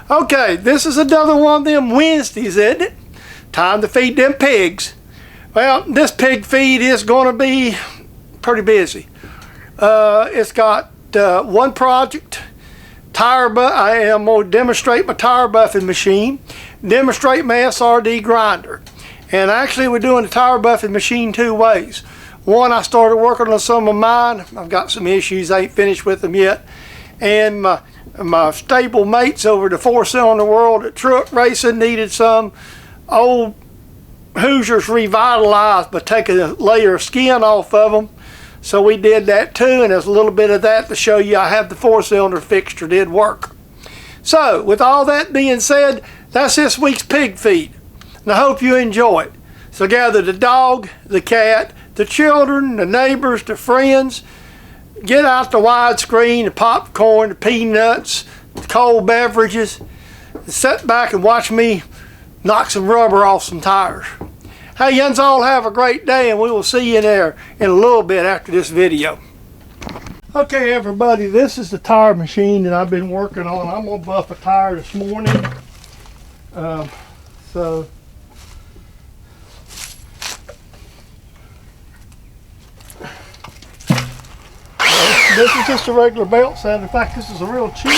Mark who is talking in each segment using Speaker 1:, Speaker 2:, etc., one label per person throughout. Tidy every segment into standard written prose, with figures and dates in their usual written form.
Speaker 1: Okay, this is another one of them Wednesdays, isn't it? Time to feed them pigs. Well, this pig feed is going to be pretty busy. It's got one project, I am going to demonstrate my tire buffing machine, demonstrate my SRD grinder. And actually we're doing the tire buffing machine two ways. One, I started working on some of mine. I've got some issues, I ain't finished with them yet. And my stable mates over the 4-cylinder world at truck racing needed some old Hoosiers revitalized by taking a layer of skin off of them. So we did that too, and there's a little bit of that to show you I have the 4-cylinder fixture did work. So with all that being said, that's this week's pig feed. And I hope you enjoy it. So gather the dog, the cat, the children, the neighbors, the friends. Get out the widescreen, the popcorn, the peanuts, the cold beverages. And sit back and watch me knock some rubber off some tires. Hey, yous all have a great day, and we will see you there in a little bit after this video. Okay, everybody, this is the tire machine that I've been working on. I'm going to buff a tire this morning. This is just a regular belt set. In fact, this is a real cheap one.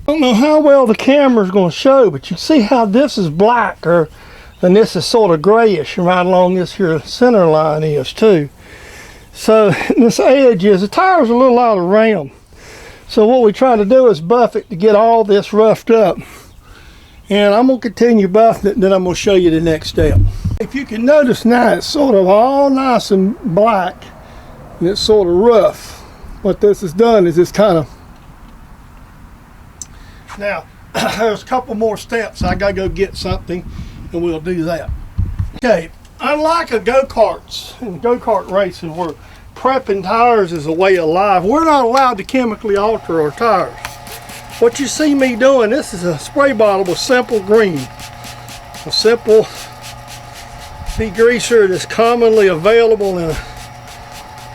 Speaker 1: I don't know how well the camera's going to show, but you see how this is blacker and this is sort of grayish right along this here center line is too. So this edge is, the tire's a little out of ram. So what we try to do is buff it to get all this roughed up. And I'm going to continue buffing it, and then I'm going to show you the next step. If you can notice now, it's sort of all nice and black and it's sort of rough. What this has done is it's kind of, now, there's a couple more steps. I gotta go get something and we'll do that. Okay, unlike a go-karts and go-kart racing where prepping tires is a way of life, we're not allowed to chemically alter our tires. What you see me doing, this is a spray bottle with Simple Green. A simple degreaser that's commonly available in,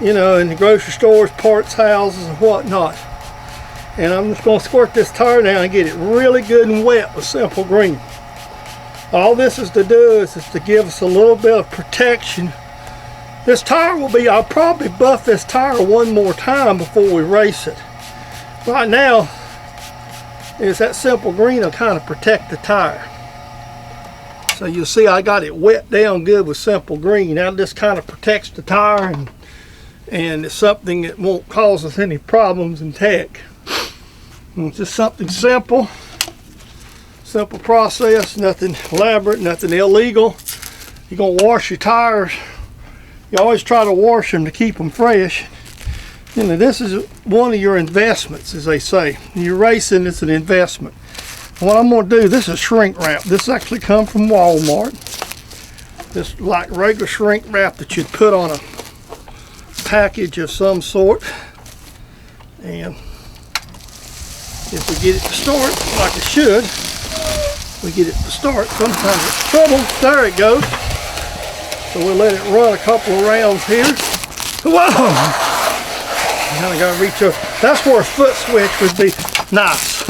Speaker 1: in the grocery stores, parts houses and whatnot. And I'm just going to squirt this tire down and get it really good and wet with Simple Green. All this is to do is to give us a little bit of protection. This tire will be, I'll probably buff this tire one more time before we race it. Right now, is that Simple Green will kind of protect the tire. So you'll see I got it wet down good with Simple Green. Now this kind of protects the tire and it's something that won't cause us any problems in tech. It's just something simple process, nothing elaborate, nothing illegal. You're going to wash your tires. You always try to wash them to keep them fresh. This is one of your investments, as they say. You're racing, it's an investment. And what I'm going to do, this is shrink wrap. This actually comes from Walmart. This like regular shrink wrap that you'd put on a package of some sort. And if we get it to start like it should, we get it to start. Sometimes it's trouble. There it goes. So we'll let it run a couple of rounds here. Whoa! Now I gotta reach up. That's where a foot switch would be nice.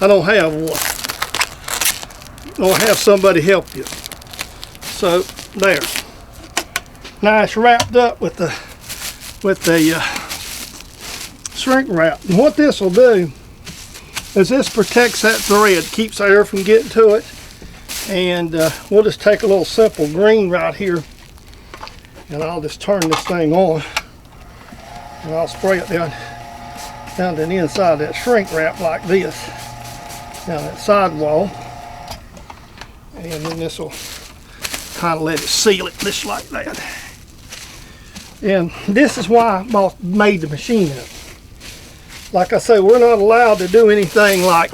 Speaker 1: I don't have one. Don't have somebody help you. So there. Nice wrapped up with the shrink wrap. And what this will do is this protects that thread, keeps air from getting to it. And we'll just take a little simple green right here, and I'll just turn this thing on, and I'll spray it down to the inside of that shrink wrap like this, down that sidewall, and then this will kind of let it seal it just like that. And this is why I made the machine up. Like I say, we're not allowed to do anything like,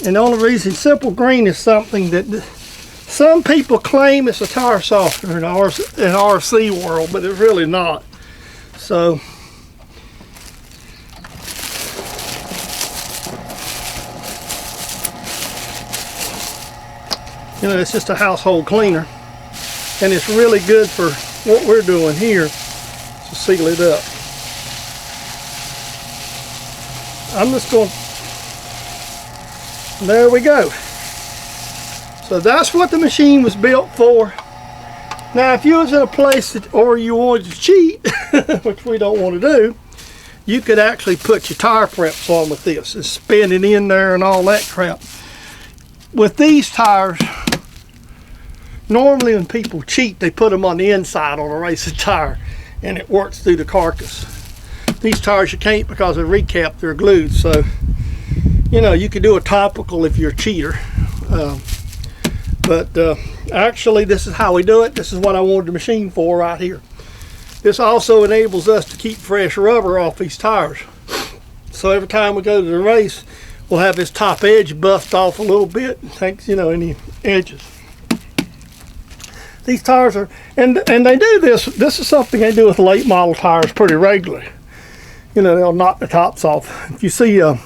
Speaker 1: and the only reason simple green is something that some people claim it's a tire softener in RC world, but it's really not. So you know, it's just a household cleaner, and it's really good for what we're doing here, to seal it up. I'm just going, there we go. So that's what the machine was built for. Now if you was in a place that, or you wanted to cheat, which we don't want to do, you could actually put your tire preps on with this and spin it in there and all that crap. With these tires, normally when people cheat, they put them on the inside on a racing tire, and it works through the carcass. These tires you can't, because they're recapped, they're glued. So, you know, you could do a topical if you're a cheater. But actually, this is how we do it. This is what I wanted the machine for right here. This also enables us to keep fresh rubber off these tires. So every time we go to the race, we'll have this top edge buffed off a little bit. Thanks, you know, any edges. These tires are, and they do this. This is something they do with late model tires pretty regularly. You know, they'll knock the tops off. If you see other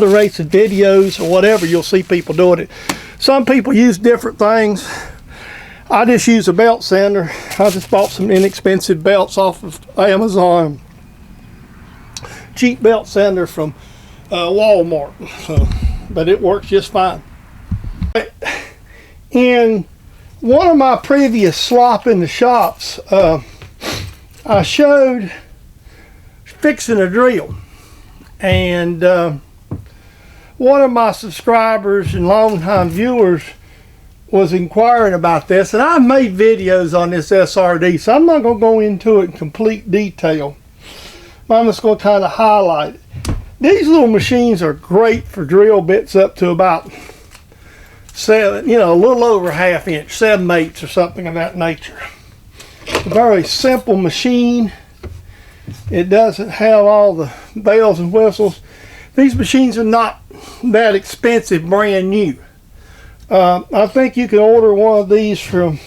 Speaker 1: racing videos or whatever, you'll see people doing it. Some people use different things. I just use a belt sander. I just bought some inexpensive belts off of Amazon. Cheap belt sander from Walmart. So, but it works just fine. In one of my previous Slop in the shops, I showed fixing a drill, and one of my subscribers and longtime viewers was inquiring about this, and I've made videos on this SRD, so I'm not going to go into it in complete detail. I'm just going to kind of highlight it. These little machines are great for drill bits up to about 7, you know, a little over ½ inch, 7/8 or something of that nature. It's a very simple machine. It doesn't have all the bells and whistles. These machines are not that expensive, brand new. I think you can order one of these from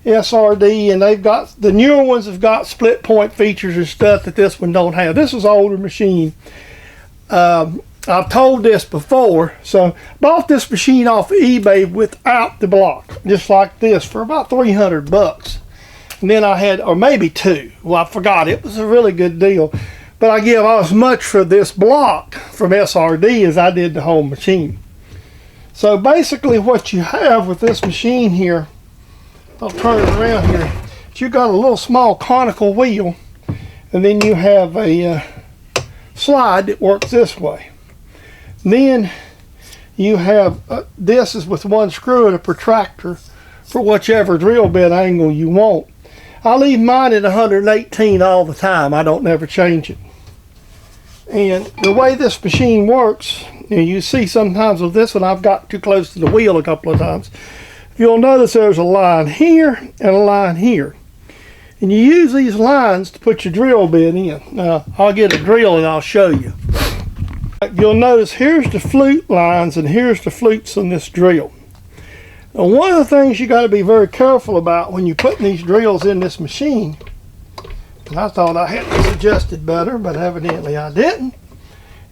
Speaker 1: SRD, and they've got, the newer ones have got split point features and stuff that this one don't have. This is an older machine. I've told this before, so bought this machine off eBay without the block, just like this, for about 300 bucks. And then I had, or maybe 2. Well, I forgot. It was a really good deal. But I give as much for this block from SRD as I did the whole machine. So basically what you have with this machine here, I'll turn it around here, you got a little small conical wheel, and then you have a slide that works this way. Then you have, this is with one screw and a protractor for whichever drill bit angle you want. I leave mine at 118 all the time. I don't never change it. And the way this machine works, you see sometimes with this one, I've got too close to the wheel a couple of times. You'll notice there's a line here and a line here. And you use these lines to put your drill bit in. Now, I'll get a drill and I'll show you. You'll notice here's the flute lines and here's the flutes on this drill. Now, one of the things you got to be very careful about when you're putting these drills in this machine, and I thought I had this adjusted better, but evidently I didn't,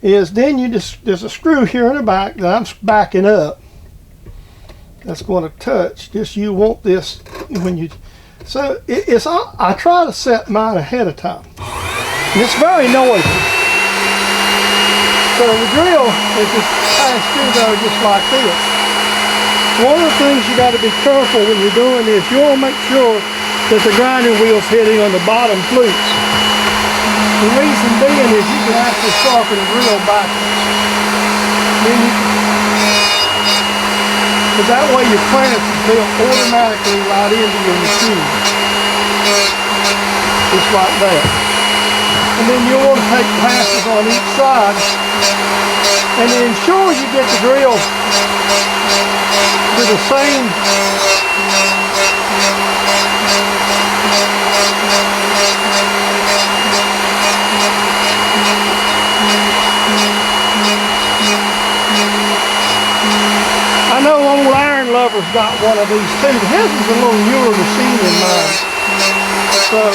Speaker 1: is then you just, there's a screw here in the back that I'm backing up that's going to touch. Just you want this when you, so it's, I try to set mine ahead of time. And it's very noisy. So the drill is just passed through there just like this. One of the things you got to be careful when you're doing this, you want to make sure that the grinding wheel's hitting on the bottom flutes. The reason being is you can actually sharpen the drill backwards. Then you can, but that way your clearance is built automatically right into your machine. Just like that. And then you'll want to take passes on each side and then ensure you get the drill to the same I know old Iron Lover's got one of these too. His is a little newer machine than mine. So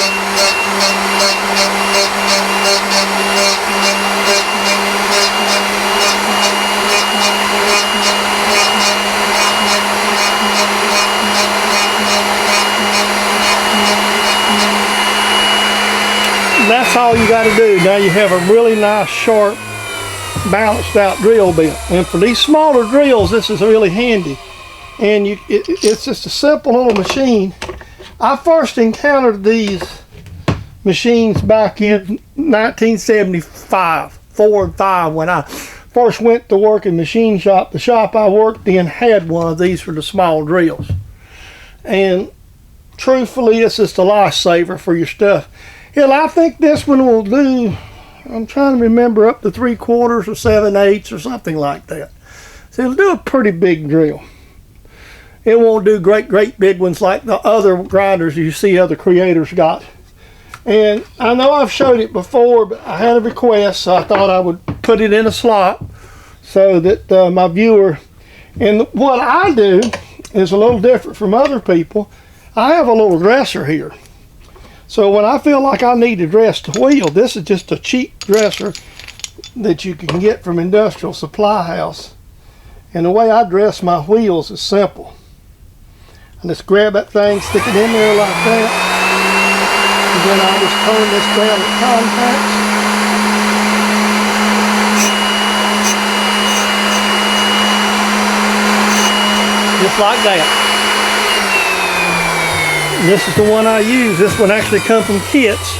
Speaker 1: that's all you got to do. Now you have a really nice, sharp, balanced out drill bit. And for these smaller drills, this is really handy. And it's just a simple little machine. I first encountered these machines back in 1975, 4 and 5, when I first went to work in machine shop. The shop I worked in had one of these for the small drills. And truthfully, it's just a lifesaver for your stuff. Hell, I think this one will do, I'm trying to remember, up to 3/4 or 7/8 or something like that. So it'll do a pretty big drill. It won't do great big ones like the other grinders you see other creators got. And I know I've showed it before, but I had a request, so I thought I would put it in a slot so that my viewer, and what I do is a little different from other people. I have a little dresser here. So when I feel like I need to dress the wheel, this is just a cheap dresser that you can get from Industrial Supply House. And the way I dress my wheels is simple. I just grab that thing, stick it in there like that, and then I just turn this down at contacts. Just like that. This is the one I use. This one actually comes from kits,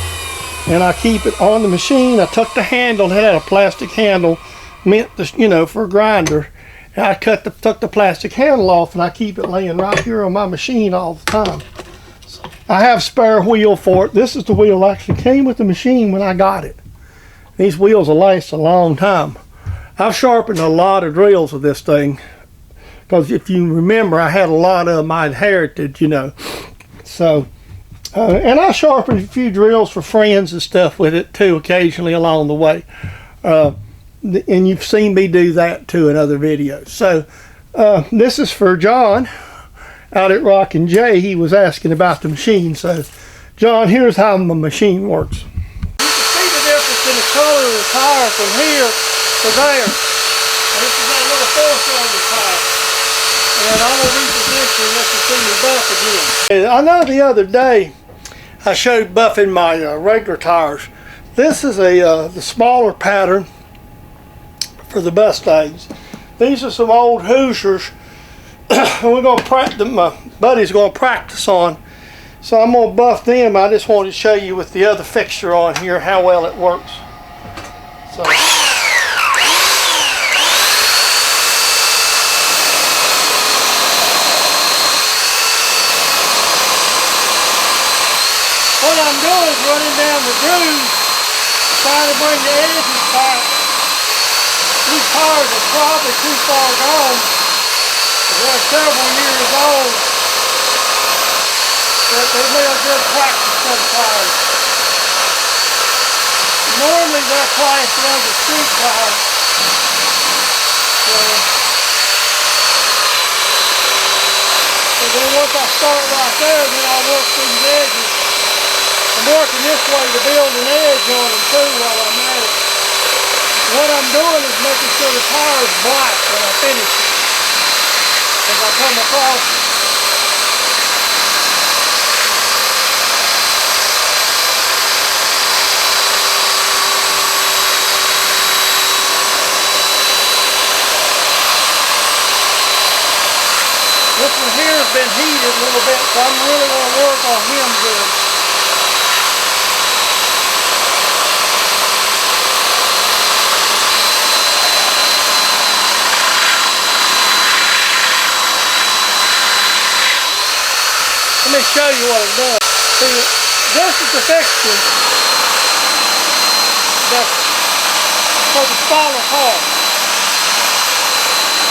Speaker 1: and I keep it on the machine. I tuck the handle. It had a plastic handle meant to, you know, for a grinder. And I tuck the plastic handle off, and I keep it laying right here on my machine all the time. So I have a spare wheel for it. This is the wheel that actually came with the machine when I got it. These wheels will last a long time. I've sharpened a lot of drills with this thing, because if you remember, I had a lot of them I inherited, you know. So, and I sharpened a few drills for friends and stuff with it too, occasionally along the way. And you've seen me do that too in other videos. So, this is for John out at Rockin' J. He was asking about the machine. So, John, here's how my machine works. You can see the difference in the color of the tire from here to there. This is that little 4-cylinder tire. And I'm going to reposition and let you see me buff again. I know the other day I showed buffing my regular tires. This is the smaller pattern for the Mustangs. These are some old Hoosiers. We're going to my buddy's going to practice on. So I'm going to buff them. I just wanted to show you with the other fixture on here how well it works. So. What I'm doing is running down the groove, trying to bring the edges back. These tires are probably too far gone. They're several years old. But they made a good practice for the tires. Normally they're classed as a street tire. So then once I start right there, then I'll work these edges. I'm working this way to build an edge on them too while I'm at it. What I'm doing is making sure the tire is black when I finish it. As I come across it. This one here has been heated a little bit, so I'm really going to work on him good. me show you what I've done. See, this is the section that's for the smaller cars.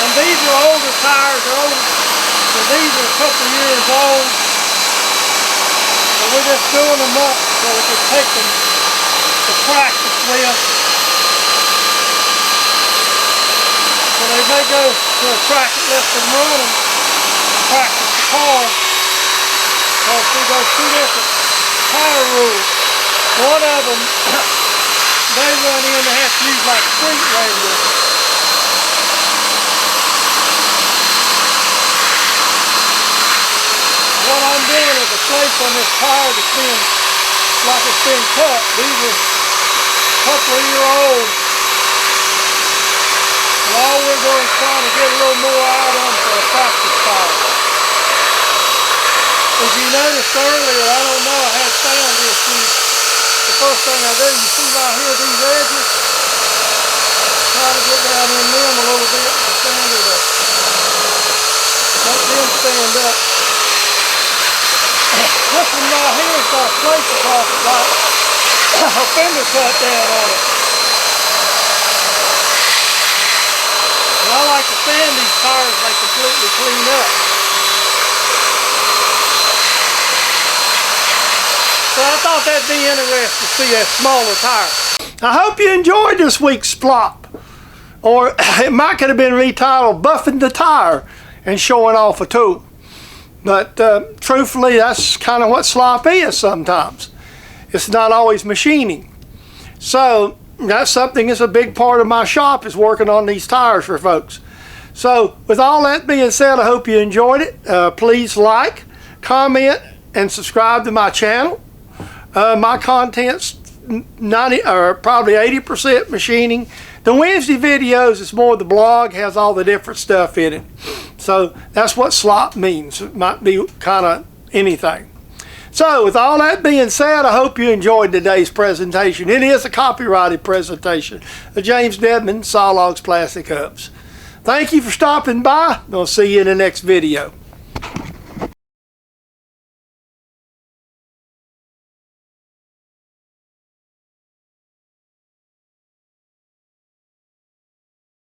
Speaker 1: And these are older tires, they're older. So these are a couple years old. And we're just doing them up so we can take them to practice with. So they may go to a track that lets them run them and practice the car. Because we go two different tire rules. One of them, they run in, they have to use like street radio. What I'm doing is a place on this tire that's been, like it's been cut. These are a couple of year old. And all we're doing is trying to get a little more out of them for a practice tire. As you noticed earlier, I don't know, I had sound issues. The first thing I do, you see right here, these edges, try to get down in them a little bit and stand it up. Make them stand up. This one right here has got a place across it, like a fender cut down on it. And I like to sand these tires like completely clean up. So I thought that'd be interesting to see that smaller tire. I hope you enjoyed this week's Slop. Or it might could have been retitled Buffing the Tire and Showing Off a Tool. But truthfully, that's kind of what slop is sometimes. It's not always machining. So that's something that's a big part of my shop, is working on these tires for folks. So with all that being said, I hope you enjoyed it. Please like, comment, and subscribe to my channel. My content's 90 or probably 80% machining. The Wednesday videos is more the blog, has all the different stuff in it. So that's what slop means. It might be kind of anything. So with all that being said, I hope you enjoyed today's presentation. It is a copyrighted presentation of James Dedman, Sawlogs Plastic Hubs. Thank you for stopping by. I'll see you in the next video.